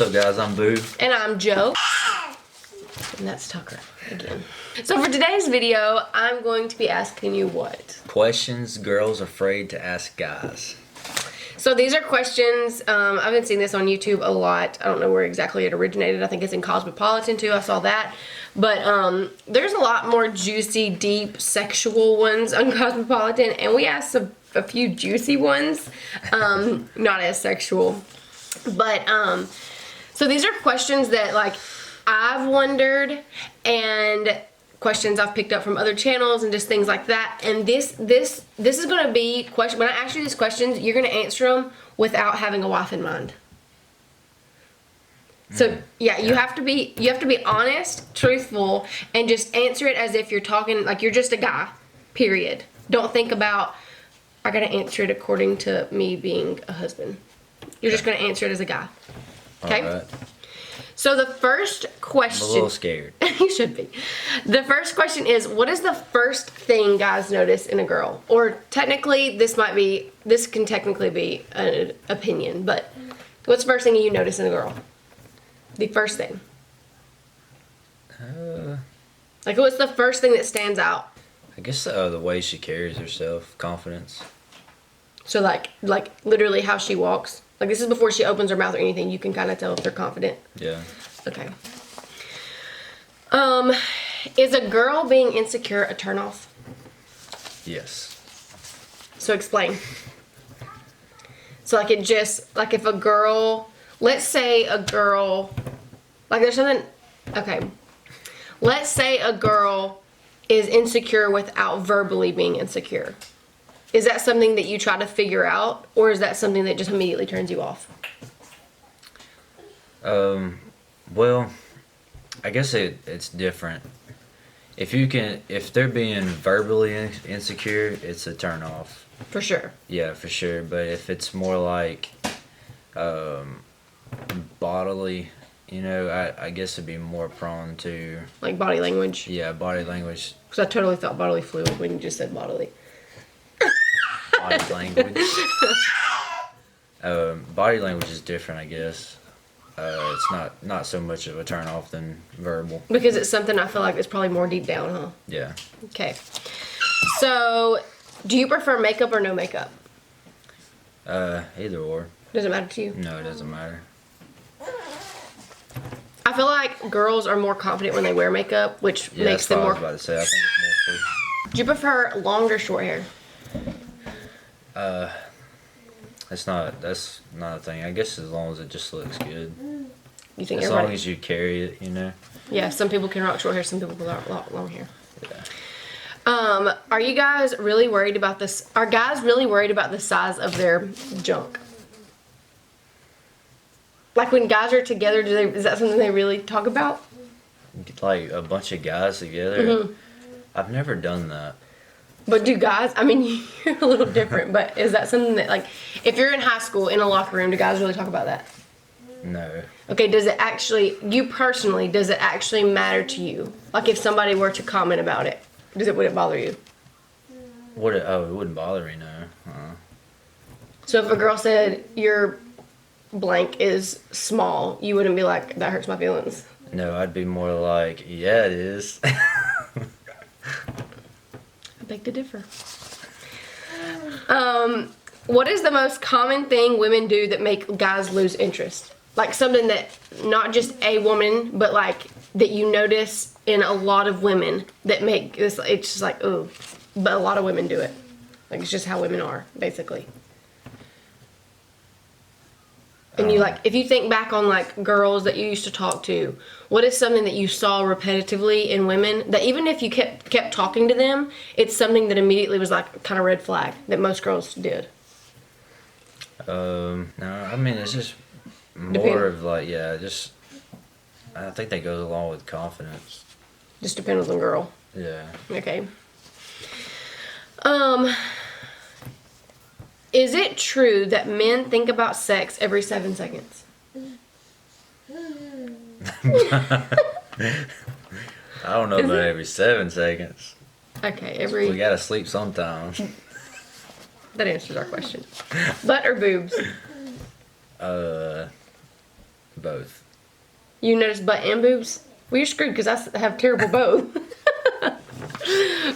What's up, guys? I'm Boo. And I'm Joe. And that's Tucker again. So for today's video, I'm going to be asking you what? Questions girls afraid to ask guys. So these are questions, I've been seeing this on YouTube a lot. I don't know where exactly it originated. I think it's in Cosmopolitan too, I saw that. But there's a lot more juicy, deep, sexual ones on Cosmopolitan. And we asked a few juicy ones, not as sexual. But, so these are questions that like I've wondered and questions I've picked up from other channels and just things like that. And this is going to be question. When I ask you these questions, you're going to answer them without having a wife in mind. So yeah, you have to be honest, truthful, and just answer it as if you're talking like you're just a guy. Period. Don't think about I got to answer it according to me being a husband. You're just going to answer it as a guy. Okay? All right. So the first question... I'm a little scared. You should be. The first question is, what is the first thing guys notice in a girl? Or technically, this can technically be an opinion, but what's the first thing you notice in a girl? The first thing. Like, what's the first thing that stands out? I guess the way she carries herself, confidence. So like literally how she walks. Like this is before she opens her mouth or anything. You can kind of tell if they're confident. Yeah. Okay. Is a girl being insecure a turnoff? Yes. So explain. So like it just like if a girl, let's say a girl, like there's something. Okay. Let's say a girl is insecure without verbally being insecure. Is that something that you try to figure out, or is that something that just immediately turns you off? Well, I guess it's different. If they're being verbally insecure, it's a turn off. For sure. Yeah, for sure. But if it's more like bodily, I guess it'd be more prone to Like body language. yeah, body language. Because I totally thought bodily fluid when you just said bodily. Body language. Body language is different, I guess. It's not so much of a turn off than verbal. Because it's something I feel like is probably more deep down, huh? Yeah. Okay. So, do you prefer makeup or no makeup? Either or. Does it matter to you? No, it doesn't matter. I feel like girls are more confident when they wear makeup, which Yeah, makes that's them what more. I was about to say. I think it's more free. Do you prefer long or short hair? That's not a thing. I guess as long as it just looks good. You think As everybody? long as you carry it, Yeah, some people can rock short hair, some people can rock long hair. Yeah. Are you guys really worried about this? Are guys really worried about the size of their junk? Like when guys are together, is that something they really talk about? Like a bunch of guys together. Mm-hmm. I've never done that. But do guys, I mean, you're a little different, but is that something that, like, if you're in high school in a locker room, do guys really talk about that? No. Okay, does it actually, you personally, does it actually matter to you? Like if somebody were to comment about it, would it bother you? It wouldn't bother me, no. So if a girl said your blank is small, you wouldn't be like, that hurts my feelings? No, I'd be more like, yeah, it is. I beg to differ. What is the most common thing women do that make guys lose interest? Like something that not just a woman, but like that you notice in a lot of women that make this. It's just like, ooh, but a lot of women do it. Like it's just how women are, basically. And you like, if you think back on like girls that you used to talk to, what is something that you saw repetitively in women that even if you kept talking to them, it's something that immediately was like kind of red flag that most girls did? No, I mean it's just more of like I think that goes along with confidence. Just depends on the girl. Yeah. Okay. Is it true that men think about sex every 7 seconds? I don't know about every 7 seconds. Okay, We gotta sleep sometime. That answers our question. Butt or boobs? Both. You notice butt and boobs? Well, you're screwed because I have terrible both.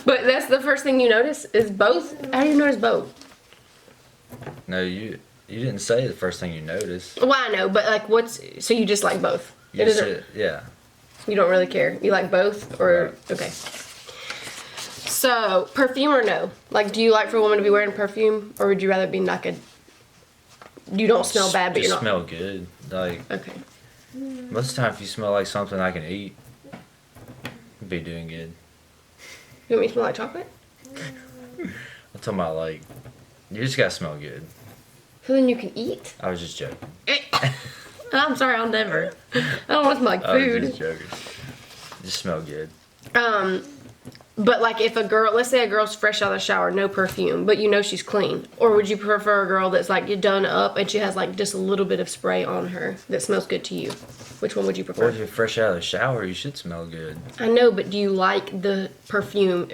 But that's the first thing you notice is both? How do you notice both? No, you didn't say the first thing you noticed. Well, I know, but like so you just like both? You said, yeah. You don't really care. You like both or Right. okay. So, perfume or no? Like, do you like for a woman to be wearing perfume, or would you rather be like you don't smell bad, but Just you're not? smell good. Like, Okay. most of the time, if you smell like something I can eat, you'd be doing good. You want me to smell like chocolate? I'm talking about, like, you just gotta smell good. So then you can eat? I was just joking. I'm sorry, I'll never. I don't want to smell like I was food. just joking. Just smell good. But like if a girl, let's say a girl's fresh out of the shower, no perfume, but you know she's clean. Or would you prefer a girl that's like done up and she has like just a little bit of spray on her that smells good to you? Which one would you Or prefer? if you're fresh out of the shower, you should smell good. I know, but do you like the perfume?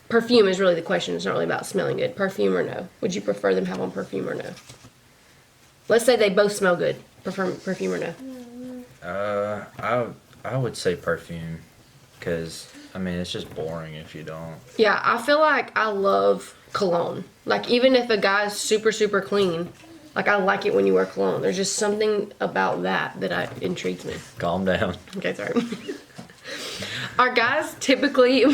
Perfume is really the question. It's not really about smelling good. Perfume or no? Would you prefer them have on perfume or no? Let's say they both smell good. Prefer perfume or no? I would say perfume, because I mean it's just boring if you don't. Yeah, I feel like I love cologne. Like even if a guy's super super clean, like I like it when you wear cologne. There's just something about that intrigues me. Calm down. Okay, sorry. Are guys typically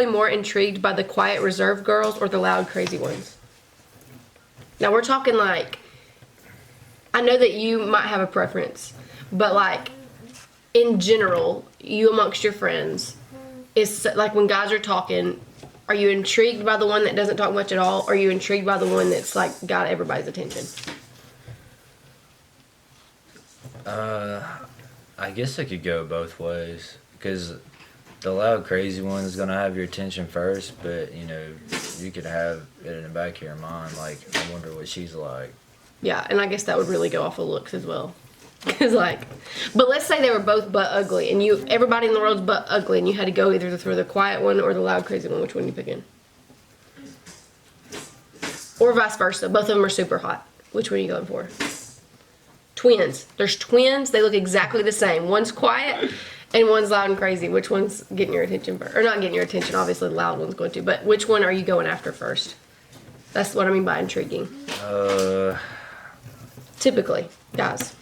more intrigued by the quiet reserved girls or the loud crazy ones? Now we're talking like, I know that you might have a preference, but like in general, you amongst your friends, is like when guys are talking, are you intrigued by the one that doesn't talk much at all? Or are you intrigued by the one that's like got everybody's attention? I guess it could go both ways, because the loud crazy one is gonna have your attention first, but you know you could have it in the back of your mind like, I wonder what she's like. Yeah, and I guess that would really go off of looks as well. Cause like, but let's say they were both butt ugly, and everybody in the world's butt ugly, and you had to go either through the quiet one or the loud crazy one. Which one are you picking? Or vice versa. Both of them are super hot. Which one are you going for? Twins. There's twins. They look exactly the same. One's quiet, and one's loud and crazy. Which one's getting your attention first? Or not getting your attention? Obviously, the loud one's going to. But which one are you going after first? That's what I mean by intriguing. Typically, guys.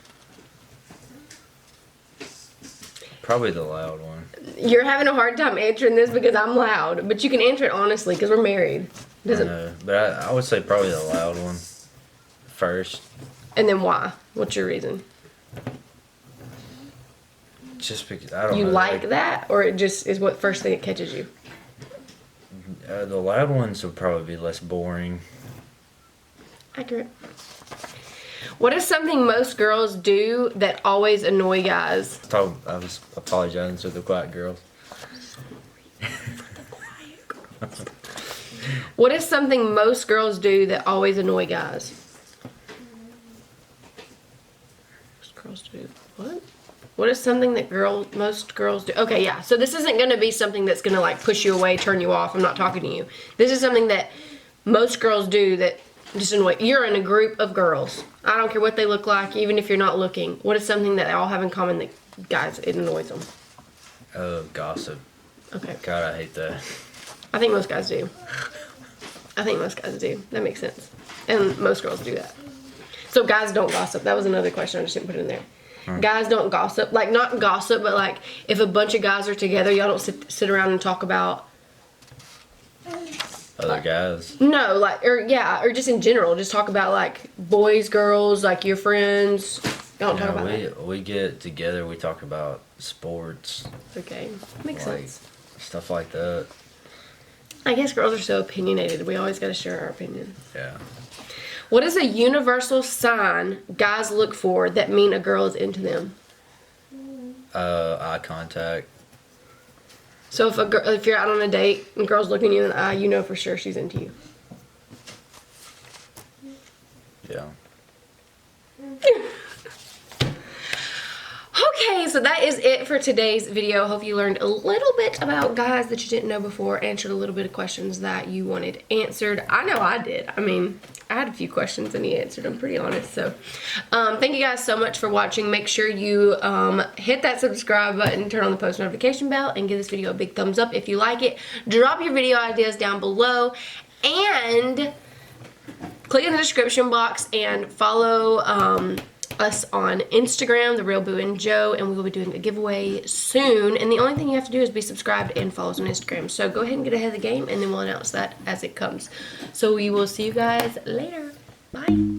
Probably the loud one. You're having a hard time answering this because I'm loud, but you can answer it honestly because we're married. I know, but I would say probably the loud one first. And then why? What's your reason? Just because I don't You know. like that, or it just is what first thing that catches you? The loud ones would probably be less boring. Accurate. What is something most girls do that always annoy guys? I was apologizing to the quiet girls. What is something most girls do that always annoy guys? Most girls do what? What is something that most girls do? Okay, yeah. So this isn't going to be something that's going to like push you away, turn you off. I'm not talking to you. This is something that most girls do that just annoy. You're in a group of girls. I don't care what they look like, even if you're not looking. What is something that they all have in common that guys, it annoys them? Gossip. Okay. God, I hate that. I think most guys do. That makes sense. And most girls do that. So guys don't gossip. That was another question. I just didn't put it in there. Guys don't gossip. Like, not gossip, but like, if a bunch of guys are together, y'all don't sit around and talk about Other guys. No, like, or just in general. Just talk about, like, boys, girls, like, your friends. Y'all don't talk about that. We get together, we talk about sports. Okay. Makes like, sense. Stuff like that. I guess girls are so opinionated. We always gotta share our opinion. Yeah. What is a universal sign guys look for that mean a girl is into them? Eye contact. So if you're out on a date and girl's looking you in the eye, you know for sure she's into you. Yeah. Okay, so that is it for today's video. Hope you learned a little bit about guys that you didn't know before, answered a little bit of questions that you wanted answered. I know I did. I mean, I had a few questions and he answered them, pretty honest. So thank you guys so much for watching. Make sure you hit that subscribe button, turn on the post notification bell, and give this video a big thumbs up if you like it. Drop your video ideas down below, and click in the description box and follow us on Instagram, The Real Boo and Joe, and we will be doing a giveaway soon. And the only thing you have to do is be subscribed and follow us on Instagram. So go ahead and get ahead of the game, and then we'll announce that as it comes. So we will see you guys later. Bye.